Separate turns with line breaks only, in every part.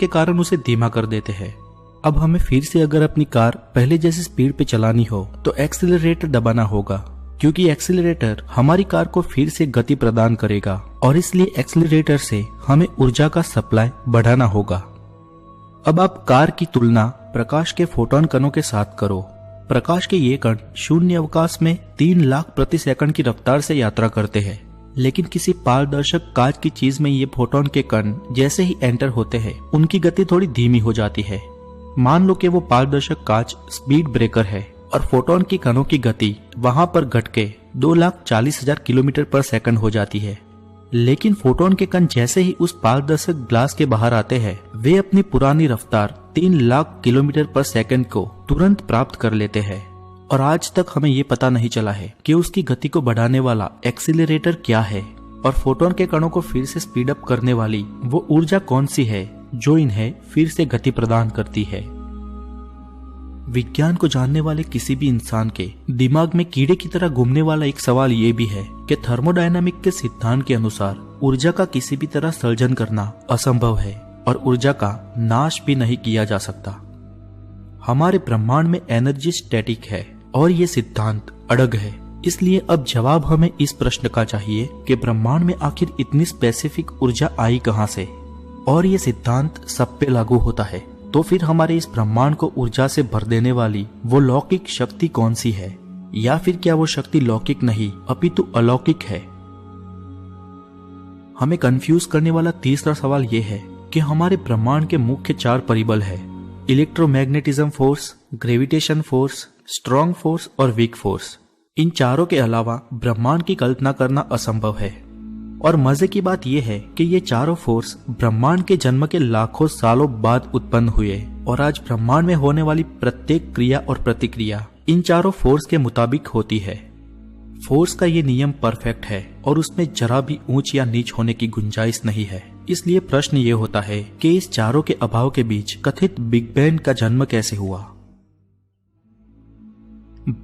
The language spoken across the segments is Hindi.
के कारण उसे धीमा कर देते हैं। अब हमें फिर से अगर अपनी कार पहले जैसी स्पीड पे चलानी हो तो एक्सीलरेटर दबाना होगा, क्योंकि एक्सीलरेटर हमारी कार को फिर से गति प्रदान करेगा और इसलिए एक्सीलरेटर से हमें ऊर्जा का सप्लाई बढ़ाना होगा। अब आप कार की तुलना प्रकाश के फोटोन कणों के साथ करो। प्रकाश के ये कण शून्य अवकाश में 3 लाख प्रति सेकंड की रफ्तार से यात्रा करते हैं, लेकिन किसी पारदर्शक कांच की चीज में ये फोटोन के कण जैसे ही एंटर होते हैं उनकी गति थोड़ी धीमी हो जाती है। मान लो कि वो पारदर्शक कांच स्पीड ब्रेकर है और फोटोन की कणों की गति वहां पर घट के 2,40,000 किलोमीटर पर सेकंड हो जाती है। लेकिन फोटोन के कण जैसे ही उस पारदर्शक ग्लास के बाहर आते हैं वे अपनी पुरानी रफ्तार 3 लाख किलोमीटर पर सेकंड को तुरंत प्राप्त कर लेते हैं। और आज तक हमें ये पता नहीं चला है कि उसकी गति को बढ़ाने वाला एक्सीलरेटर क्या है और फोटोन के कणों को फिर से स्पीड अप करने वाली वो ऊर्जा कौन सी है जो इन्हें फिर से गति प्रदान करती है। विज्ञान को जानने वाले किसी भी इंसान के दिमाग में कीड़े की तरह घूमने वाला एक सवाल ये भी है कि थर्मोडायनामिक के सिद्धांत के अनुसार ऊर्जा का किसी भी तरह सर्जन करना असंभव है और ऊर्जा का नाश भी नहीं किया जा सकता। हमारे ब्रह्मांड में एनर्जी स्टैटिक है और ये सिद्धांत अड़ग है। इसलिए अब जवाब हमें इस प्रश्न का चाहिए कि ब्रह्मांड में आखिर इतनी स्पेसिफिक ऊर्जा आई कहां से, और ये सिद्धांत सब पे लागू होता है तो फिर हमारे इस ब्रह्मांड को ऊर्जा से भर देने वाली वो लौकिक शक्ति कौन सी है, या फिर क्या वो शक्ति लौकिक नहीं अपितु अलौकिक है। हमें कंफ्यूज करने वाला तीसरा सवाल ये है कि हमारे ब्रह्मांड के मुख्य 4 परिबल है: electromagnetism force, gravitation force, strong force और वीक फोर्स। इन चारों के अलावा ब्रह्मांड की कल्पना करना असंभव है। और मजे की बात यह है कि ये चारों फोर्स ब्रह्मांड के जन्म के लाखों सालों बाद उत्पन्न हुए और आज ब्रह्मांड में होने वाली प्रत्येक क्रिया और प्रतिक्रिया इन चारों फोर्स के मुताबिक होती है। फोर्स का ये नियम परफेक्ट है और उसमें जरा भी ऊंच या नीच होने की गुंजाइश नहीं है। इसलिए प्रश्न ये होता है कि इस चारों के अभाव के बीच कथित बिग बैंग का जन्म कैसे हुआ।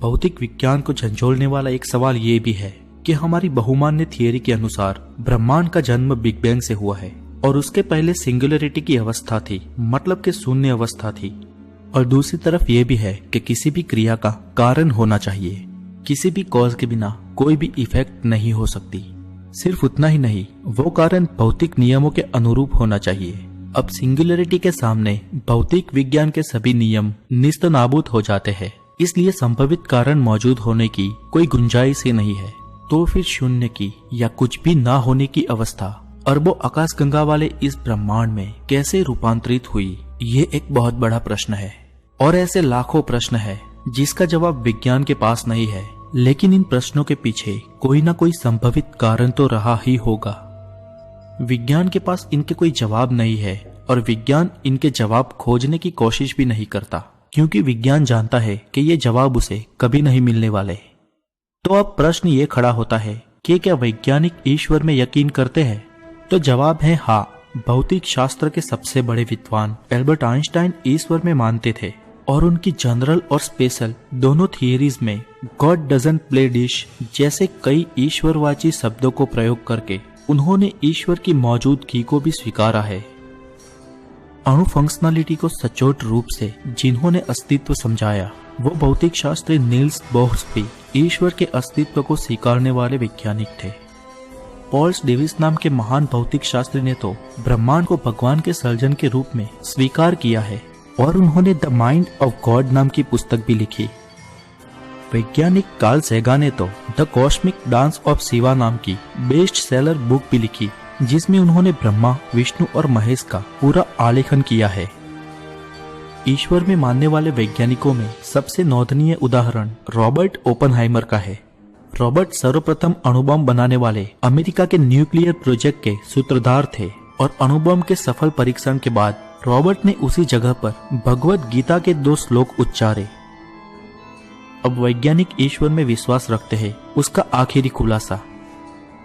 भौतिक विज्ञान को झंझोड़ने वाला एक सवाल ये भी है कि हमारी बहुमान्य थियरी के अनुसार ब्रह्मांड का जन्म बिग बैंग से हुआ है और उसके पहले सिंगुलरिटी की अवस्था थी, मतलब कि शून्य अवस्था थी। और दूसरी तरफ यह भी है कि किसी भी क्रिया का कारण होना चाहिए, किसी भी कॉज के बिना कोई भी इफेक्ट नहीं हो सकती। सिर्फ उतना ही नहीं, वो कारण भौतिक नियमों के अनुरूप होना चाहिए। अब सिंगुलरिटी के सामने भौतिक विज्ञान के सभी नियम निस्तनाबूद हो जाते हैं, इसलिए संभावित कारण मौजूद होने की कोई गुंजाइश ही नहीं है। तो फिर शून्य की या कुछ भी ना होने की अवस्था अरबों आकाशगंगा वाले इस ब्रह्मांड में कैसे रूपांतरित हुई, ये एक बहुत बड़ा प्रश्न है। और ऐसे लाखों प्रश्न है जिसका जवाब विज्ञान के पास नहीं है, लेकिन इन प्रश्नों के पीछे कोई ना कोई संभावित कारण तो रहा ही होगा। विज्ञान के पास इनके कोई जवाब नहीं है और विज्ञान इनके जवाब खोजने की कोशिश भी नहीं करता, क्योंकि विज्ञान जानता है कि ये जवाब उसे कभी नहीं मिलने वाले। तो अब प्रश्न ये खड़ा होता है कि क्या वैज्ञानिक ईश्वर में यकीन करते हैं? तो जवाब है हाँ। भौतिक शास्त्र के सबसे बड़े विद्वान एल्बर्ट आइंस्टाइन ईश्वर में मानते थे और उनकी जनरल और स्पेशल दोनों थियरीज में गॉड डजंट प्ले डिश जैसे कई ईश्वरवाची शब्दों को प्रयोग करके उन्होंने ईश्वर की मौजूदगी को भी स्वीकारा है। अणु फंक्शनलिटी को सचोट रूप से जिन्होंने अस्तित्व समझाया वो भौतिक शास्त्री नील्स बोह्र भी ईश्वर के अस्तित्व को स्वीकारने वाले वैज्ञानिक थे। पॉल्स डेविस नाम के महान भौतिक शास्त्री ने तो ब्रह्मांड को भगवान के सर्जन के रूप में स्वीकार किया है और उन्होंने द माइंड ऑफ गॉड नाम की पुस्तक भी लिखी। वैज्ञानिक कार्ल सेगान ने तो the cosmic dance of Shiva नाम की बेस्ट सेलर बुक भी लिखी, जिसमें उन्होंने ब्रह्मा, विष्णु और महेश का पूरा आलेखन किया है। ईश्वर में मानने वाले वैज्ञानिकों में सबसे नोंदनीय उदाहरण रॉबर्ट ओपनहाइमर का है। रॉबर्ट सर्वप्रथम अणुबम बनाने वाले अमेरिका के न्यूक्लियर प्रोजेक्ट के सूत्रधार थे और अणुबम के सफल परीक्षण के बाद रॉबर्ट ने उसी जगह पर भगवत गीता के 2 श्लोक उच्चारे। अब वैज्ञानिक ईश्वर में विश्वास रखते हैं। उसका आखिरी खुलासा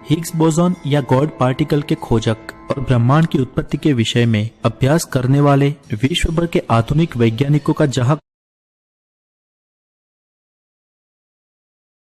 हिग्स बोसॉन या गॉड पार्टिकल के खोजक और ब्रह्मांड की उत्पत्ति के विषय में अभ्यास करने वाले विश्व भर के आधुनिक वैज्ञानिकों का जहां